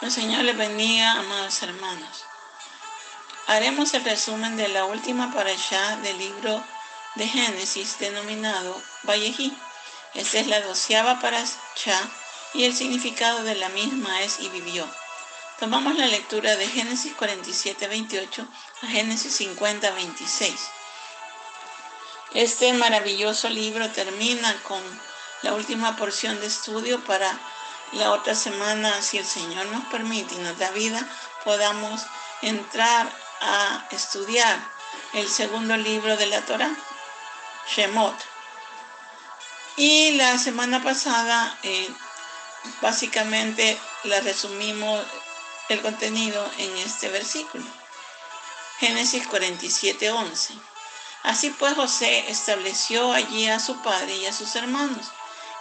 El Señor les bendiga, amados hermanos. Haremos el resumen de la última parashá del libro de Génesis denominado Vayehí. Esta es la 12ª parashá y el significado de la misma es y vivió. Tomamos la lectura de Génesis 47:28 a Génesis 50:26. Este maravilloso libro termina con la última porción de estudio para la otra semana, si el Señor nos permite y nos da vida, podamos entrar a estudiar el segundo libro de la Torá, Shemot. Y la semana pasada, básicamente, la resumimos el contenido en este versículo, Génesis 47:11. Así pues José estableció allí a su padre y a sus hermanos,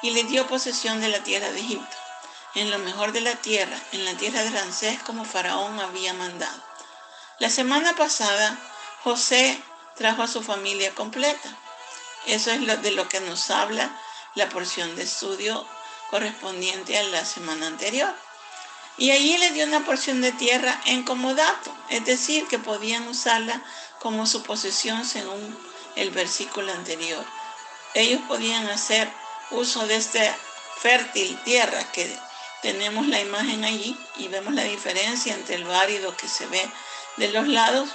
y les dio posesión de la tierra de Egipto, en lo mejor de la tierra, en la tierra de Ramsés, como Faraón había mandado. La semana pasada, José trajo a su familia completa. Eso es de lo que nos habla la porción de estudio correspondiente a la semana anterior. Y allí les dio una porción de tierra en comodato, es decir, que podían usarla como su posesión según el versículo anterior. Ellos podían hacer uso de esta fértil tierra que tenemos la imagen allí y vemos la diferencia entre el árido que se ve de los lados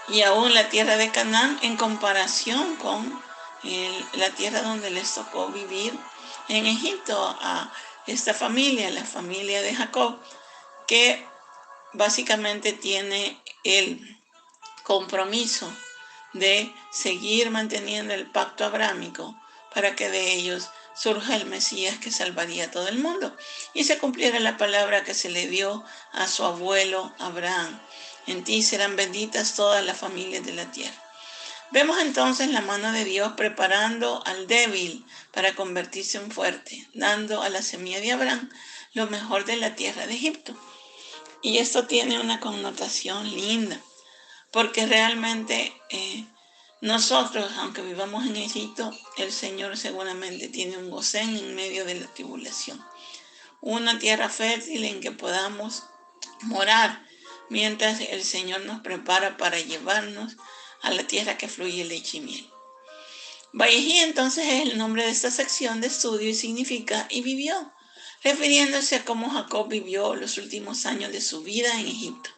y aún la tierra de Canaán en comparación con la tierra donde les tocó vivir en Egipto a esta familia, la familia de Jacob, que básicamente tiene el compromiso de seguir manteniendo el pacto abrámico para que de ellos surja el Mesías que salvaría a todo el mundo y se cumpliera la palabra que se le dio a su abuelo Abraham: en ti serán benditas todas las familias de la tierra. Vemos entonces la mano de Dios preparando al débil para convertirse en fuerte, dando a la semilla de Abraham lo mejor de la tierra de Egipto. Y esto tiene una connotación linda, porque realmente nosotros, aunque vivamos en Egipto, el Señor seguramente tiene un Gosén en medio de la tribulación. Una tierra fértil en que podamos morar mientras el Señor nos prepara para llevarnos a la tierra que fluye leche y miel. Vayehí entonces es el nombre de esta sección de estudio y significa y vivió, refiriéndose a cómo Jacob vivió los últimos años de su vida en Egipto.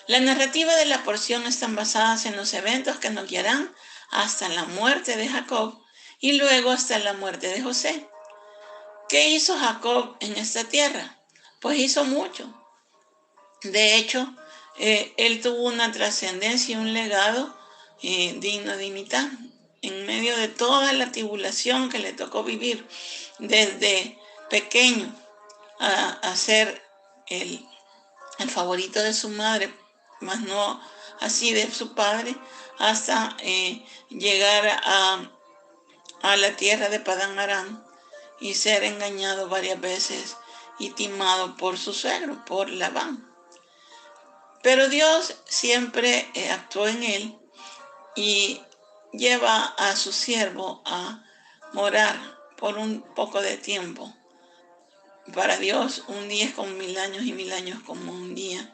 La narrativa de la porción están basadas en los eventos que nos guiarán hasta la muerte de Jacob y luego hasta la muerte de José. ¿Qué hizo Jacob en esta tierra? Pues hizo mucho. De hecho, él tuvo una trascendencia y un legado digno de imitar. En medio de toda la tribulación que le tocó vivir, desde pequeño a ser el favorito de su madre, más no así de su padre, hasta llegar a la tierra de Padán Aram y ser engañado varias veces y timado por su suegro, por Labán. Pero Dios siempre actuó en él y lleva a su siervo a morar por un poco de tiempo. Para Dios un día es como 1000 años y 1000 años como un día,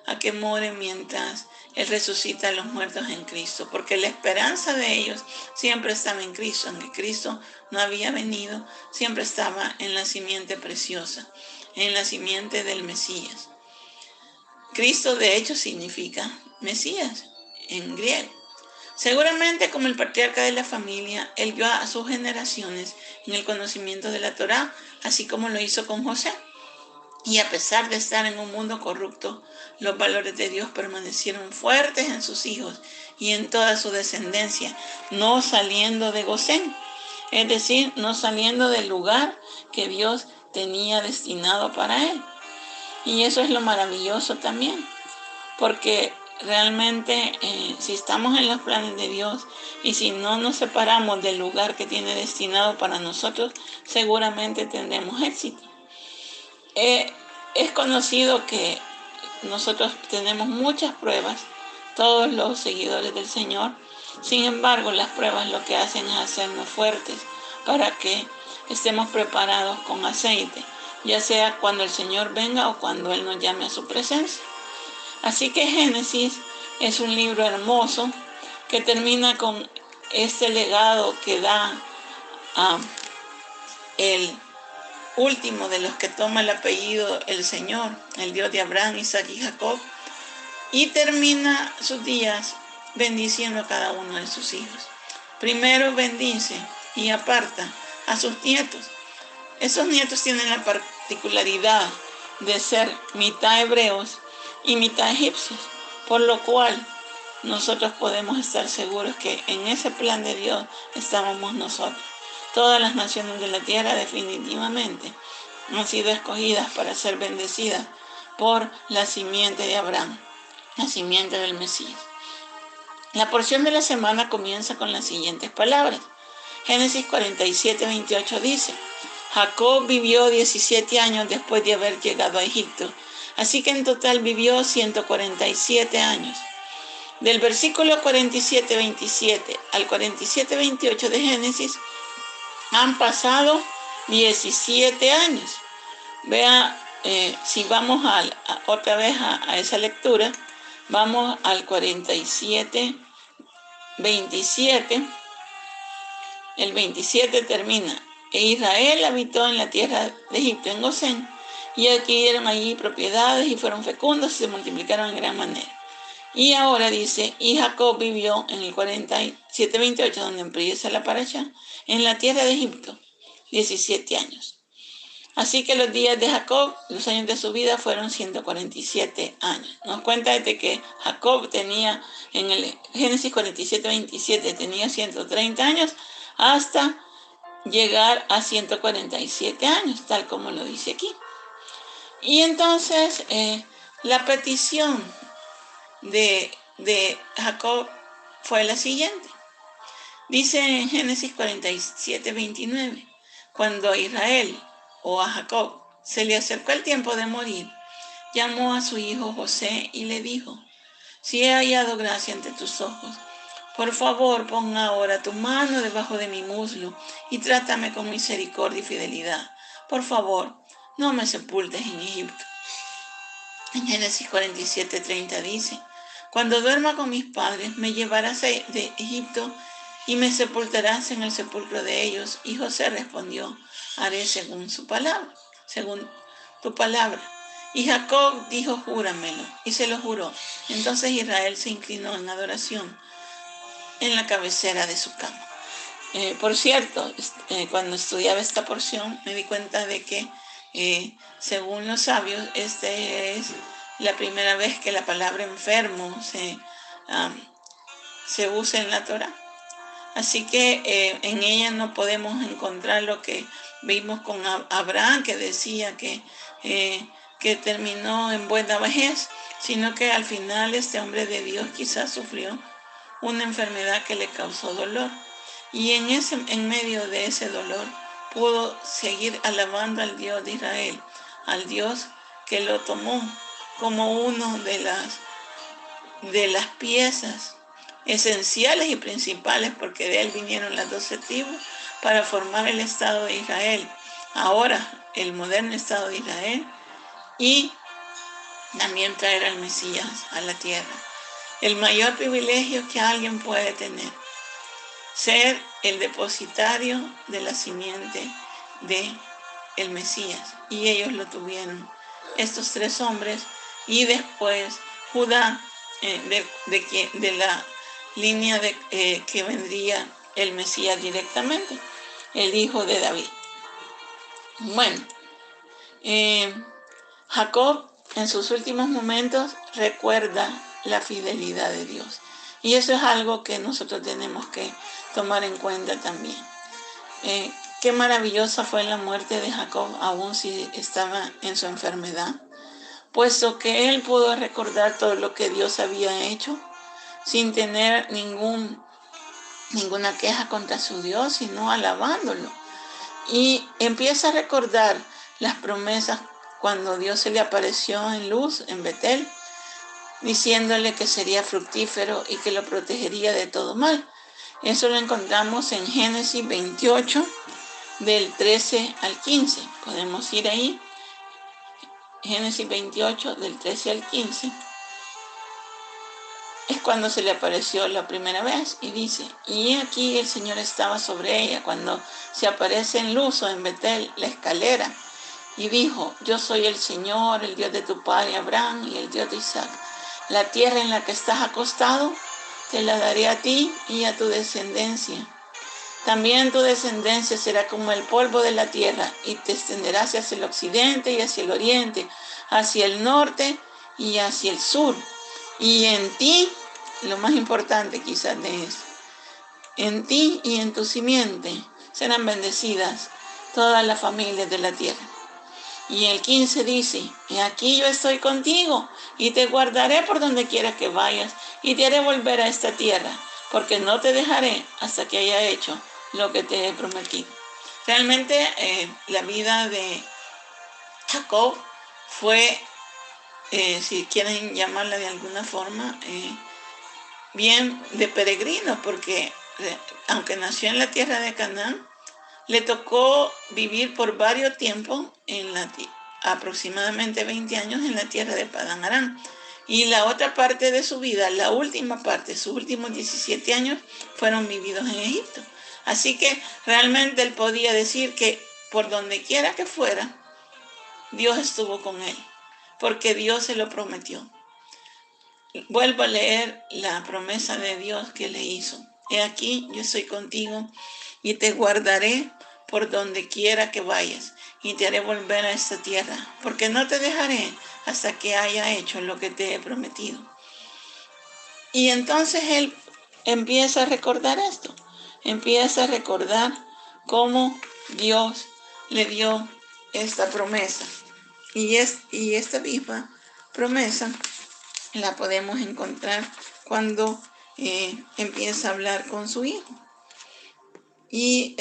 a que more mientras Él resucita a los muertos en Cristo, porque la esperanza de ellos siempre estaba en Cristo, aunque Cristo no había venido, siempre estaba en la simiente preciosa, en la simiente del Mesías. Cristo de hecho significa Mesías en griego. Seguramente como el patriarca de la familia, él guió a sus generaciones en el conocimiento de la Torá, así como lo hizo con José. Y a pesar de estar en un mundo corrupto, los valores de Dios permanecieron fuertes en sus hijos y en toda su descendencia, no saliendo de Gosén, es decir, no saliendo del lugar que Dios tenía destinado para él. Y eso es lo maravilloso también, porque realmente si estamos en los planes de Dios y si no nos separamos del lugar que tiene destinado para nosotros, seguramente tendremos éxito. Es conocido que nosotros tenemos muchas pruebas, todos los seguidores del Señor. Sin embargo, las pruebas lo que hacen es hacernos fuertes para que estemos preparados con aceite ya sea cuando el Señor venga o cuando Él nos llame a su presencia. Así que Génesis es un libro hermoso que termina con este legado que da a el último de los que toma el apellido el Señor, el Dios de Abraham, Isaac y Jacob, y termina sus días bendiciendo a cada uno de sus hijos. Primero bendice y aparta a sus nietos. Esos nietos tienen la particularidad de ser mitad hebreos y mitad egipcios, por lo cual nosotros podemos estar seguros que en ese plan de Dios estábamos nosotros. Todas las naciones de la tierra definitivamente han sido escogidas para ser bendecidas por la simiente de Abraham, la simiente del Mesías. La porción de la semana comienza con las siguientes palabras. Génesis 47:28 dice: Jacob vivió 17 años después de haber llegado a Egipto, así que en total vivió 147 años. Del versículo 47:27 al 47:28 de Génesis han pasado 17 años. Vea, si vamos otra vez a esa lectura, vamos al 47:27. El 27 termina: E Israel habitó en la tierra de Egipto, en Gosén, y adquirieron allí propiedades y fueron fecundos y se multiplicaron en gran manera. Y ahora dice: y Jacob vivió en el 47:28, donde empieza la parasha, en la tierra de Egipto, 17 años. Así que los días de Jacob, los años de su vida, fueron 147 años. Nos cuenta de que Jacob tenía, en el Génesis 47:27, tenía 130 años hasta llegar a 147 años, tal como lo dice aquí. Y entonces la petición de Jacob fue la siguiente. Dice en Génesis 47:29, cuando a Israel o a Jacob se le acercó el tiempo de morir, llamó a su hijo José y le dijo: si he hallado gracia ante tus ojos, por favor pon ahora tu mano debajo de mi muslo y trátame con misericordia y fidelidad. Por favor, no me sepultes en Egipto. En Génesis 47:30 dice: cuando duerma con mis padres, me llevarás de Egipto y me sepultarás en el sepulcro de ellos. Y José respondió: haré según su palabra, según tu palabra. Y Jacob dijo: júramelo. Y se lo juró. Entonces Israel se inclinó en adoración en la cabecera de su cama. Por cierto, cuando estudiaba esta porción me di cuenta de que según los sabios, esta es la primera vez que la palabra enfermo se usa en la Torá. Así que en ella no podemos encontrar lo que vimos con Abraham, que decía que terminó en buena vejez, sino que al final este hombre de Dios quizás sufrió una enfermedad que le causó dolor. Y en medio de ese dolor pudo seguir alabando al Dios de Israel, al Dios que lo tomó como uno de las piezas esenciales y principales, porque de él vinieron las 12 tribus para formar el Estado de Israel, ahora el moderno Estado de Israel, y también traer al Mesías a la tierra. El mayor privilegio que alguien puede tener: ser el depositario de la simiente de el Mesías. Y ellos lo tuvieron, estos 3 hombres, y después Judá, de la línea que vendría el Mesías directamente, el hijo de David. Bueno, Jacob en sus últimos momentos recuerda la fidelidad de Dios. Y eso es algo que nosotros tenemos que tomar en cuenta también. Qué maravillosa fue la muerte de Jacob, aun si estaba en su enfermedad, puesto que él pudo recordar todo lo que Dios había hecho sin tener ninguna queja contra su Dios, sino alabándolo. Y empieza a recordar las promesas cuando Dios se le apareció en luz en Betel, diciéndole que sería fructífero y que lo protegería de todo mal. Eso lo encontramos en Génesis 28, del 13 al 15. Podemos ir ahí Génesis 28, del 13 al 15, es cuando se le apareció la primera vez y dice, y aquí el Señor estaba sobre ella cuando se aparece en Luzo, en Betel, la escalera, y dijo, yo soy el Señor, el Dios de tu padre Abraham y el Dios de Isaac. La tierra en la que estás acostado te la daré a ti y a tu descendencia. También tu descendencia será como el polvo de la tierra y te extenderás hacia el occidente y hacia el oriente, hacia el norte y hacia el sur. Y en ti, lo más importante quizás de eso, en ti y en tu simiente serán bendecidas todas las familias de la tierra. Y el 15 dice, y aquí yo estoy contigo y te guardaré por donde quiera que vayas y te haré volver a esta tierra, porque no te dejaré hasta que haya hecho lo que te he prometido. Realmente la vida de Jacob fue, si quieren llamarla de alguna forma, bien de peregrino, porque aunque nació en la tierra de Canaán, le tocó vivir por varios tiempos, aproximadamente 20 años, en la tierra de Padán Aram. Y la otra parte de su vida, la última parte, sus últimos 17 años, fueron vividos en Egipto. Así que realmente él podía decir que por donde quiera que fuera, Dios estuvo con él, porque Dios se lo prometió. Vuelvo a leer la promesa de Dios que le hizo. He aquí, yo estoy contigo y te guardaré por donde quiera que vayas y te haré volver a esta tierra, porque no te dejaré hasta que haya hecho lo que te he prometido. Y entonces él empieza a recordar esto, empieza a recordar cómo Dios le dio esta promesa. Y esta misma promesa la podemos encontrar cuando empieza a hablar con su hijo. Y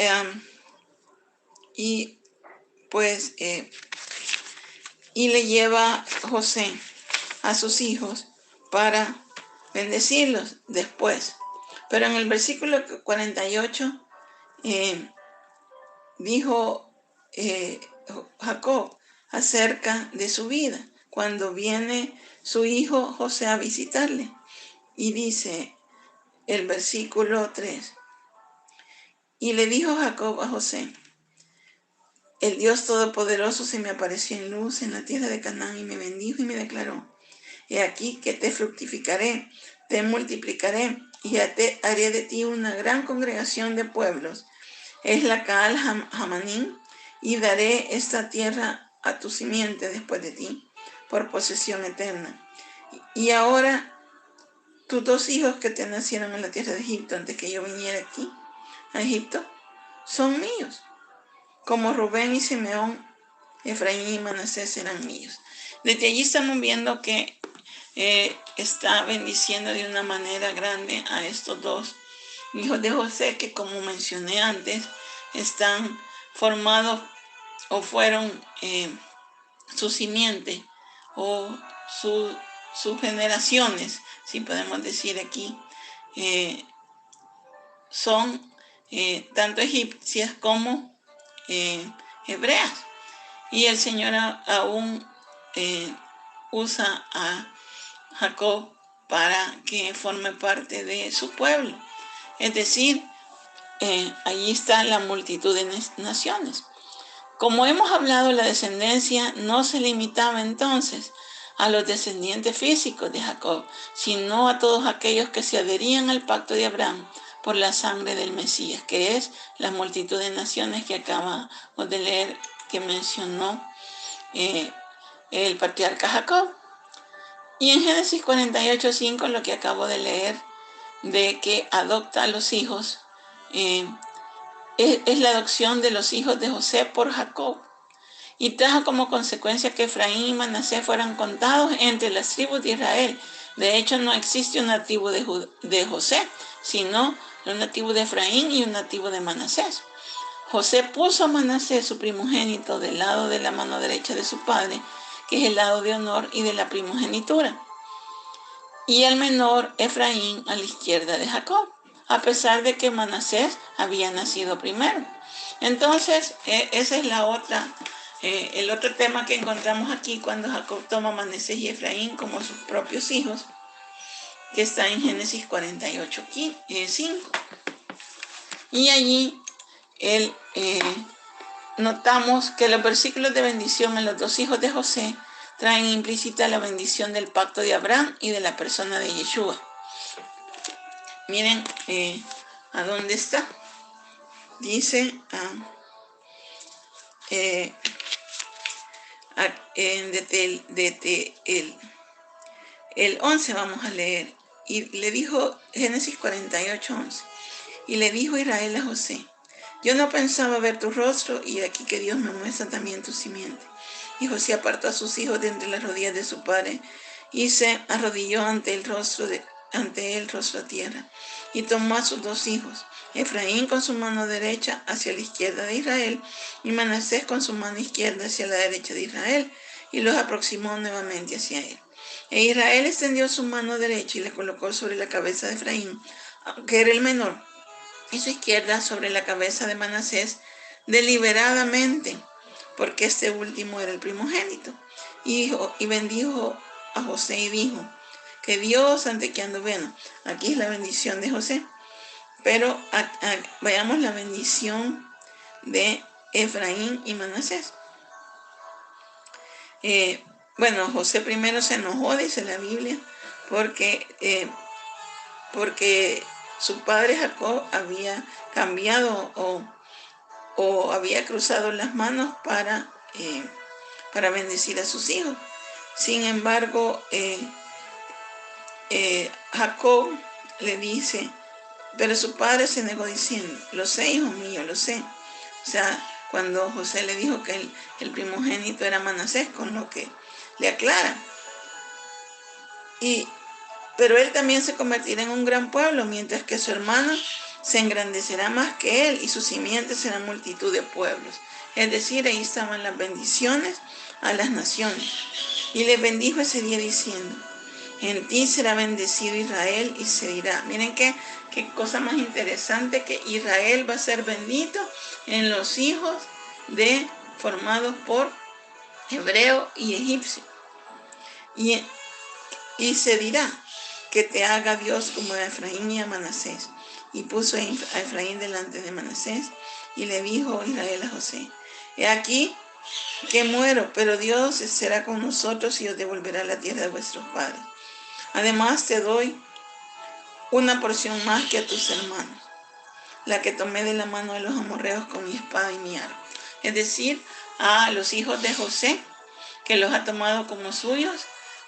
le lleva José a sus hijos para bendecirlos después. Pero en el versículo 48 dijo Jacob acerca de su vida, cuando viene su hijo José a visitarle. Y dice el versículo 3, y le dijo Jacob a José, el Dios Todopoderoso se me apareció en luz en la tierra de Canaán y me bendijo y me declaró, he aquí que te fructificaré, te multiplicaré y haré de ti una gran congregación de pueblos. Es la Caal Hamanim, y daré esta tierra a tu simiente después de ti, por posesión eterna. Y ahora, tus dos hijos que te nacieron en la tierra de Egipto, antes que yo viniera aquí, a Egipto, son míos. Como Rubén y Simeón, Efraín y Manasés eran míos. Desde allí estamos viendo que está bendiciendo de una manera grande a estos dos hijos de José, que como mencioné antes, están formados o fueron su simiente o sus generaciones, si podemos decir aquí, son tanto egipcias como hebreas. Y el Señor aún usa a Jacob para que forme parte de su pueblo. Es decir, allí está la multitud de naciones. Como hemos hablado, la descendencia no se limitaba entonces a los descendientes físicos de Jacob, sino a todos aquellos que se adherían al pacto de Abraham por la sangre del Mesías, que es la multitud de naciones que acabamos de leer, que mencionó el patriarca Jacob. Y en Génesis 48:5, lo que acabo de leer, de que adopta a los hijos, es la adopción de los hijos de José por Jacob, y trajo como consecuencia que Efraín y Manasés fueran contados entre las tribus de Israel. De hecho, no existe una tribu de José, sino una tribu de Efraín y una tribu de Manasés. José puso a Manasés, su primogénito, del lado de la mano derecha de su padre, que es el lado de honor y de la primogenitura, y el menor Efraín a la izquierda de Jacob, a pesar de que Manasés había nacido primero. Entonces, esa es la otra El otro tema que encontramos aquí cuando Jacob toma a Manasés y Efraín como sus propios hijos, que está en Génesis 48:5. Y allí notamos que los versículos de bendición en los dos hijos de José traen implícita la bendición del pacto de Abraham y de la persona de Yeshua. Miren a dónde está. Dice desde el 11 vamos a leer. Y le dijo, Génesis 48:11, y le dijo Israel a José: yo no pensaba ver tu rostro, y aquí que Dios me muestra también tu simiente. Y José apartó a sus hijos de entre las rodillas de su padre, y se arrodilló ante él rostro a tierra, y tomó a sus dos hijos, Efraín con su mano derecha hacia la izquierda de Israel, y Manasés con su mano izquierda hacia la derecha de Israel, y los aproximó nuevamente hacia él. E Israel extendió su mano derecha y la colocó sobre la cabeza de Efraín, aunque era el menor, y su izquierda sobre la cabeza de Manasés, deliberadamente, porque este último era el primogénito. Y bendijo a José y dijo: que Dios ante que ando. Bueno, aquí es la bendición de José, pero veamos la bendición de Efraín y Manasés. Bueno, José primero se enojó, dice la Biblia, porque su padre Jacob había cambiado o había cruzado las manos para bendecir a sus hijos. Sin embargo, Jacob le dice, pero su padre se negó diciendo: lo sé, hijo mío, lo sé. O sea, cuando José le dijo que el primogénito era Manasés, con lo que le aclara. Pero él también se convertirá en un gran pueblo, mientras que su hermano se engrandecerá más que él, y su simiente será multitud de pueblos. Es decir, ahí estaban las bendiciones a las naciones. Y le bendijo ese día diciendo: en ti será bendecido Israel, y se dirá. Miren qué cosa más interesante, que Israel va a ser bendito en los hijos formados por hebreo y egipcio. Y se dirá que te haga Dios como a Efraín y a Manasés. Y puso a Efraín delante de Manasés, y le dijo Israel a José: he aquí que muero, pero Dios será con nosotros y os devolverá la tierra de vuestros padres. Además te doy una porción más que a tus hermanos, la que tomé de la mano de los amorreos con mi espada y mi arco. Es decir, a los hijos de José, que los ha tomado como suyos,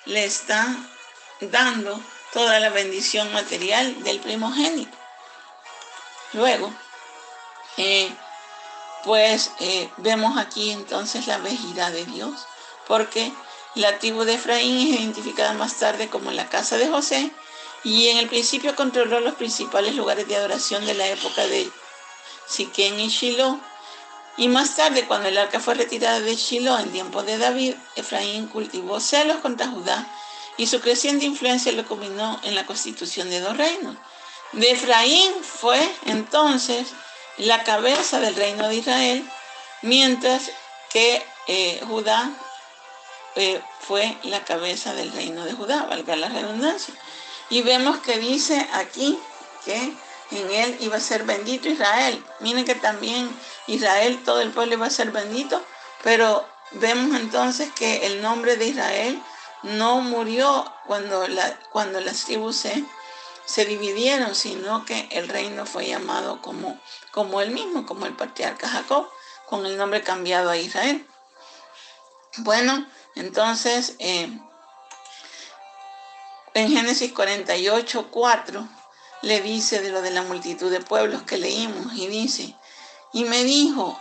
le están dando toda la bendición material del primogénito. Luego, vemos aquí entonces la vejidad de Dios, porque la tribu de Efraín es identificada más tarde como la casa de José, y en el principio controló los principales lugares de adoración de la época de Siquén y Shiloh. Y más tarde, cuando el arca fue retirada de Shiloh en tiempo de David, Efraín cultivó celos contra Judá, y su creciente influencia lo culminó en la constitución de dos reinos. De Efraín fue entonces la cabeza del reino de Israel, mientras que Judá fue la cabeza del reino de Judá, valga la redundancia. Y vemos que dice aquí que en él iba a ser bendito Israel. Miren que también Israel, todo el pueblo iba a ser bendito, pero vemos entonces que el nombre de Israel no murió cuando las tribus se dividieron, sino que el reino fue llamado como él mismo, como el patriarca Jacob, con el nombre cambiado a Israel. Bueno, entonces en Génesis 48:4 le dice de lo de la multitud de pueblos que leímos, y dice: y me dijo: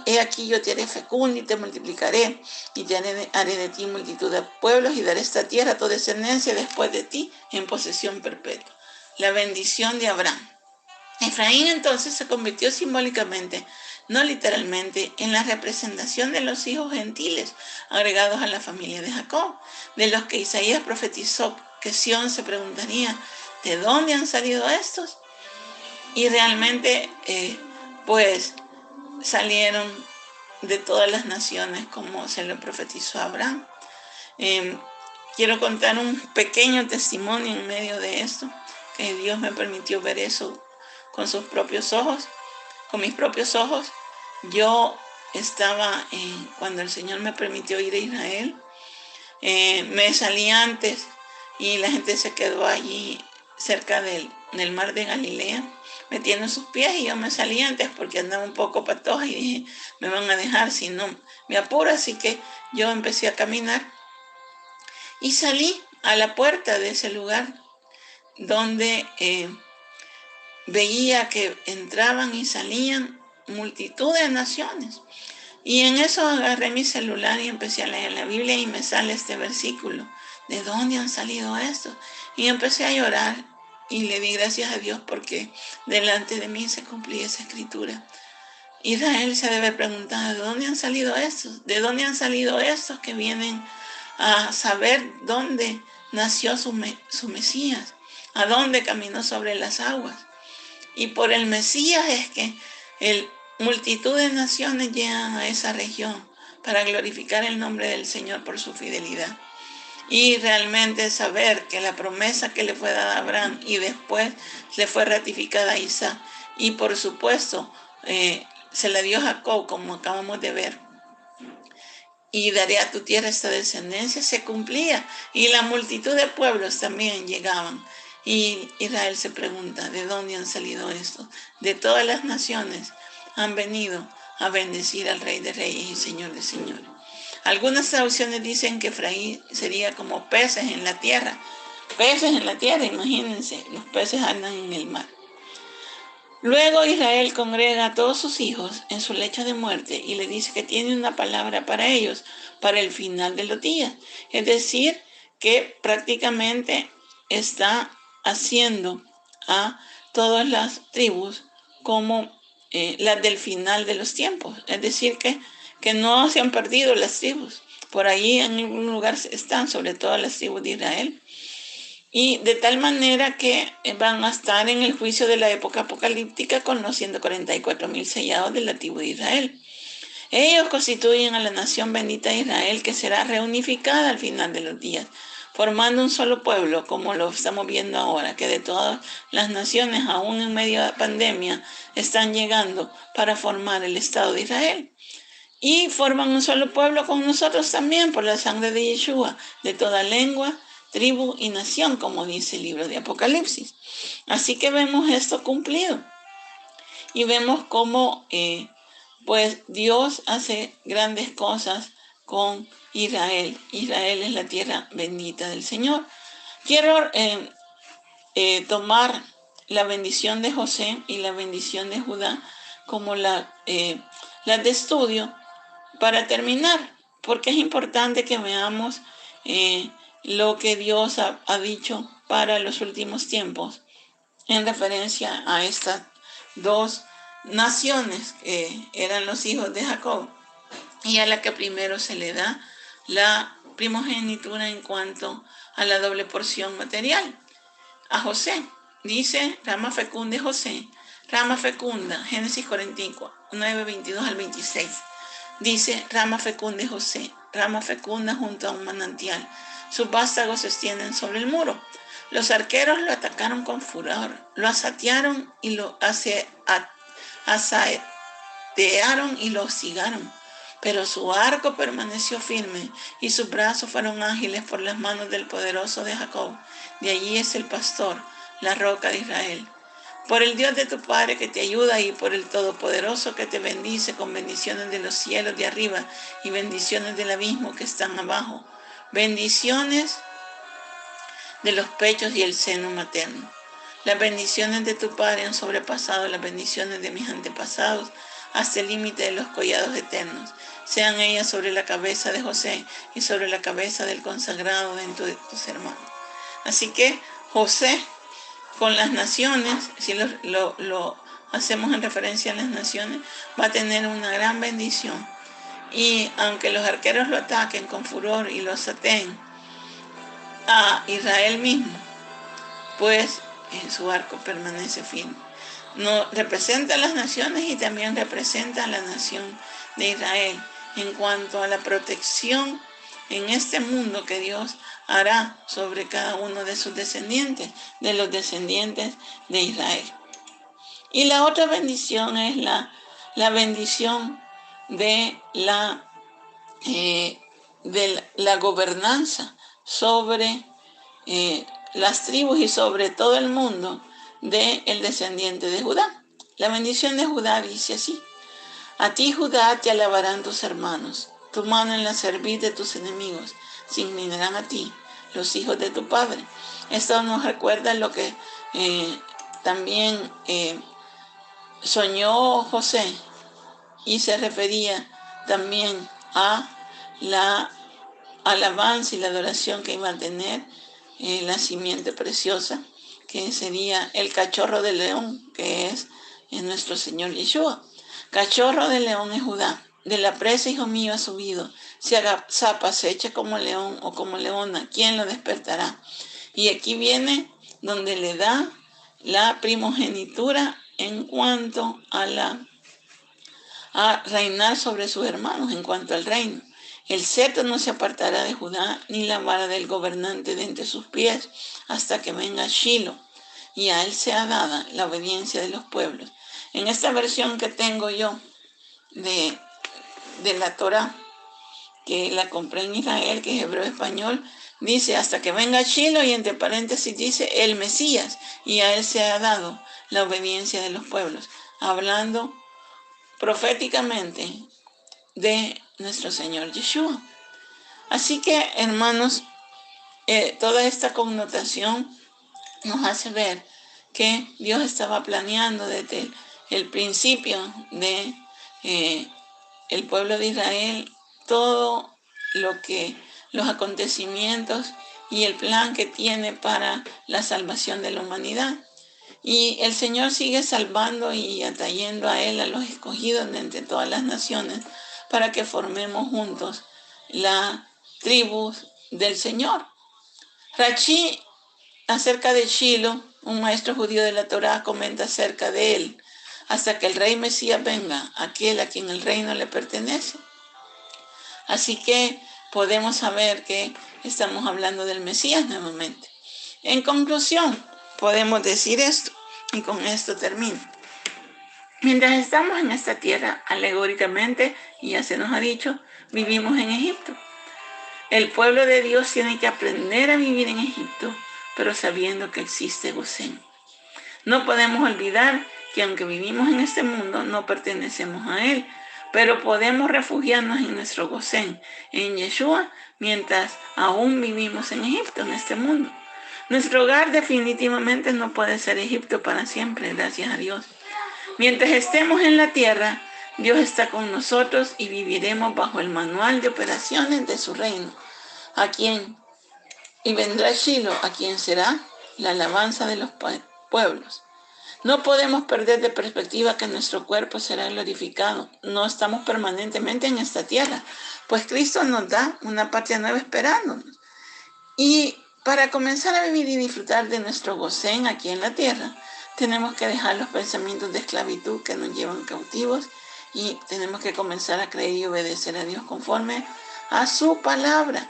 he aquí yo te haré fecundo y te multiplicaré, y te haré de ti multitud de pueblos, y daré esta tierra a tu descendencia después de ti en posesión perpetua. La bendición de Abraham. Efraín entonces se convirtió simbólicamente, no literalmente, en la representación de los hijos gentiles agregados a la familia de Jacob, de los que Isaías profetizó que Sión se preguntaría: ¿de dónde han salido estos? Y realmente salieron de todas las naciones, como se lo profetizó a Abraham. Quiero contar un pequeño testimonio en medio de esto, que Dios me permitió ver eso con sus propios ojos, con mis propios ojos. Yo estaba, cuando el Señor me permitió ir a Israel, me salí antes y la gente se quedó allí cerca del mar de Galilea, metiendo sus pies, y yo me salí antes porque andaba un poco patoja y dije, me van a dejar si no me apuro. Así que yo empecé a caminar y salí a la puerta de ese lugar donde veía que entraban y salían multitud de naciones. Y en eso agarré mi celular y empecé a leer la Biblia y me sale este versículo. ¿De dónde han salido estos? Y empecé a llorar y le di gracias a Dios porque delante de mí se cumplía esa escritura. Israel se debe preguntar, ¿de dónde han salido estos? ¿De dónde han salido estos que vienen a saber dónde nació su Mesías? ¿A dónde caminó sobre las aguas? Y por el Mesías es que multitud de naciones llegan a esa región para glorificar el nombre del Señor por su fidelidad. Y realmente saber que la promesa que le fue dada a Abraham y después le fue ratificada a Isaac, y por supuesto se la dio a Jacob, como acabamos de ver, y daré a tu tierra esta descendencia, se cumplía. Y la multitud de pueblos también llegaban. Y Israel se pregunta, ¿de dónde han salido estos? De todas las naciones han venido a bendecir al Rey de Reyes y Señor de Señores. Algunas traducciones dicen que Efraín sería como peces en la tierra. Peces en la tierra, imagínense, los peces andan en el mar. Luego Israel congrega a todos sus hijos en su lecho de muerte y le dice que tiene una palabra para ellos, para el final de los días. Es decir, que prácticamente está haciendo a todas las tribus como las del final de los tiempos. Es decir, que no se han perdido las tribus. Por ahí en algún lugar están, sobre todo las tribus de Israel. Y de tal manera que van a estar en el juicio de la época apocalíptica con los 144,000 sellados del tribu de Israel. Ellos constituyen a la nación bendita de Israel, que será reunificada al final de los días, formando un solo pueblo, como lo estamos viendo ahora, que de todas las naciones, aún en medio de la pandemia, están llegando para formar el Estado de Israel. Y forman un solo pueblo con nosotros también por la sangre de Yeshua, de toda lengua, tribu y nación, como dice el libro de Apocalipsis. Así que vemos esto cumplido. Y vemos cómo pues Dios hace grandes cosas con Israel. Israel es la tierra bendita del Señor. Quiero tomar la bendición de José y la bendición de Judá como las de estudio para terminar, porque es importante que veamos lo que Dios ha dicho para los últimos tiempos en referencia a estas dos naciones que eran los hijos de Jacob y a la que primero se le da la primogenitura en cuanto a la doble porción material. A José, dice rama fecunda de José, rama fecunda, Génesis 49, 22 al 26. Dice rama fecunda de José, rama fecunda junto a un manantial. Sus vástagos se extienden sobre el muro. Los arqueros lo atacaron con furor, lo asatearon y lo asaetearon y lo hostigaron. Pero su arco permaneció firme y sus brazos fueron ágiles por las manos del poderoso de Jacob. De allí es el pastor, la roca de Israel. Por el Dios de tu Padre que te ayuda y por el Todopoderoso que te bendice con bendiciones de los cielos de arriba y bendiciones del abismo que están abajo. Bendiciones de los pechos y el seno materno. Las bendiciones de tu Padre han sobrepasado las bendiciones de mis antepasados hasta el límite de los collados eternos. Sean ellas sobre la cabeza de José y sobre la cabeza del consagrado dentro de tus hermanos. Así que José, con las naciones, si lo hacemos en referencia a las naciones, va a tener una gran bendición. Y aunque los arqueros lo ataquen con furor y lo asateen a Israel mismo, pues su arco permanece firme. No, representa a las naciones y también representa a la nación de Israel en cuanto a la protección en este mundo que Dios hará sobre cada uno de sus descendientes, de los descendientes de Israel. Y la otra bendición es la bendición de la gobernanza sobre las tribus y sobre todo el mundo del descendiente de Judá. La bendición de Judá dice así: a ti, Judá, te alabarán tus hermanos, tu mano en la cerviz de tus enemigos se inclinarán a ti, los hijos de tu padre. Esto nos recuerda lo que también soñó José, y se refería también a la alabanza y la adoración que iba a tener la simiente preciosa, que sería el cachorro de león, que es nuestro Señor Yeshua. Cachorro de león es Judá, de la presa, hijo mío, ha subido. Si agazapa, se echa como león o como leona, ¿quién lo despertará? Y aquí viene donde le da la primogenitura en cuanto a reinar sobre sus hermanos, en cuanto al reino. El cetro no se apartará de Judá, ni la vara del gobernante de entre sus pies, hasta que venga Shilo, y a él sea dada la obediencia de los pueblos. En esta versión que tengo yo de la Torá, que la compré en Israel, que es hebreo español, dice hasta que venga Shilo, y entre paréntesis dice el Mesías, y a él se ha dado la obediencia de los pueblos, hablando proféticamente de nuestro Señor Yeshua. Así que, hermanos, toda esta connotación nos hace ver que Dios estaba planeando desde el principio de el pueblo de Israel todo los acontecimientos y el plan que tiene para la salvación de la humanidad. Y el Señor sigue salvando y atrayendo a Él a los escogidos de entre todas las naciones para que formemos juntos la tribu del Señor. Rashi, acerca de Shilo, un maestro judío de la Torá, comenta acerca de él: hasta que el rey Mesías venga, aquel a quien el reino le pertenece. Así que podemos saber que estamos hablando del Mesías nuevamente. En conclusión, podemos decir esto, y con esto termino. Mientras estamos en esta tierra, alegóricamente, y ya se nos ha dicho, vivimos en Egipto. El pueblo de Dios tiene que aprender a vivir en Egipto, pero sabiendo que existe Gosén. No podemos olvidar que aunque vivimos en este mundo, no pertenecemos a él, pero podemos refugiarnos en nuestro Gosén, en Yeshua, mientras aún vivimos en Egipto, en este mundo. Nuestro hogar definitivamente no puede ser Egipto para siempre, gracias a Dios. Mientras estemos en la tierra, Dios está con nosotros y viviremos bajo el manual de operaciones de su reino. Y vendrá Shilo, a quien será la alabanza de los pueblos. No podemos perder de perspectiva que nuestro cuerpo será glorificado. No estamos permanentemente en esta tierra, pues Cristo nos da una patria nueva esperándonos. Y para comenzar a vivir y disfrutar de nuestro gocén aquí en la tierra, tenemos que dejar los pensamientos de esclavitud que nos llevan cautivos, y tenemos que comenzar a creer y obedecer a Dios conforme a su palabra,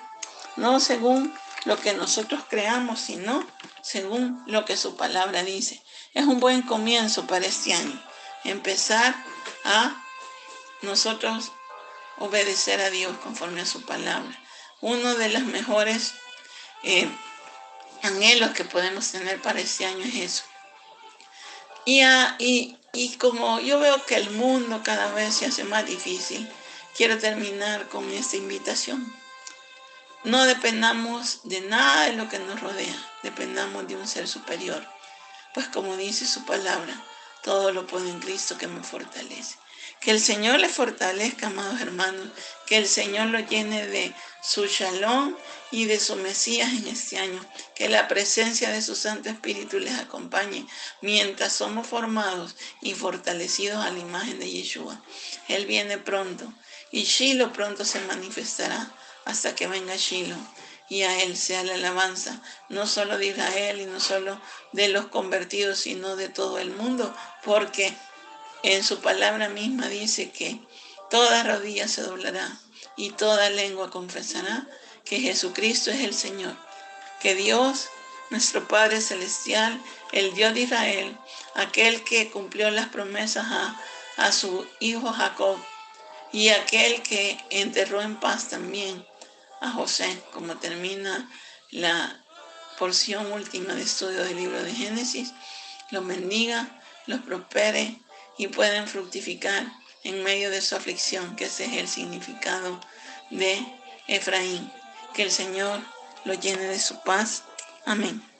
no según lo que nosotros creamos, sino según lo que su palabra dice. Es un buen comienzo para este año, empezar a nosotros obedecer a Dios conforme a su palabra. Uno de los mejores anhelos que podemos tener para este año es eso. Y como yo veo que el mundo cada vez se hace más difícil, quiero terminar con esta invitación. No dependamos de nada de lo que nos rodea, dependamos de un ser superior. Pues como dice su palabra, todo lo puedo en Cristo que me fortalece. Que el Señor les fortalezca, amados hermanos, que el Señor los llene de su shalom y de su Mesías en este año. Que la presencia de su Santo Espíritu les acompañe mientras somos formados y fortalecidos a la imagen de Yeshua. Él viene pronto y Shilo pronto se manifestará hasta que venga Shilo. y a Él sea la alabanza, no solo de Israel y no solo de los convertidos, sino de todo el mundo, porque en su palabra misma dice que toda rodilla se doblará y toda lengua confesará que Jesucristo es el Señor, que Dios, nuestro Padre Celestial, el Dios de Israel, aquel que cumplió las promesas a su hijo Jacob, y aquel que enterró en paz también a José, como termina la porción última de estudio del libro de Génesis, los bendiga, los prospere y pueden fructificar en medio de su aflicción, que ese es el significado de Efraín. Que el Señor lo llene de su paz. Amén.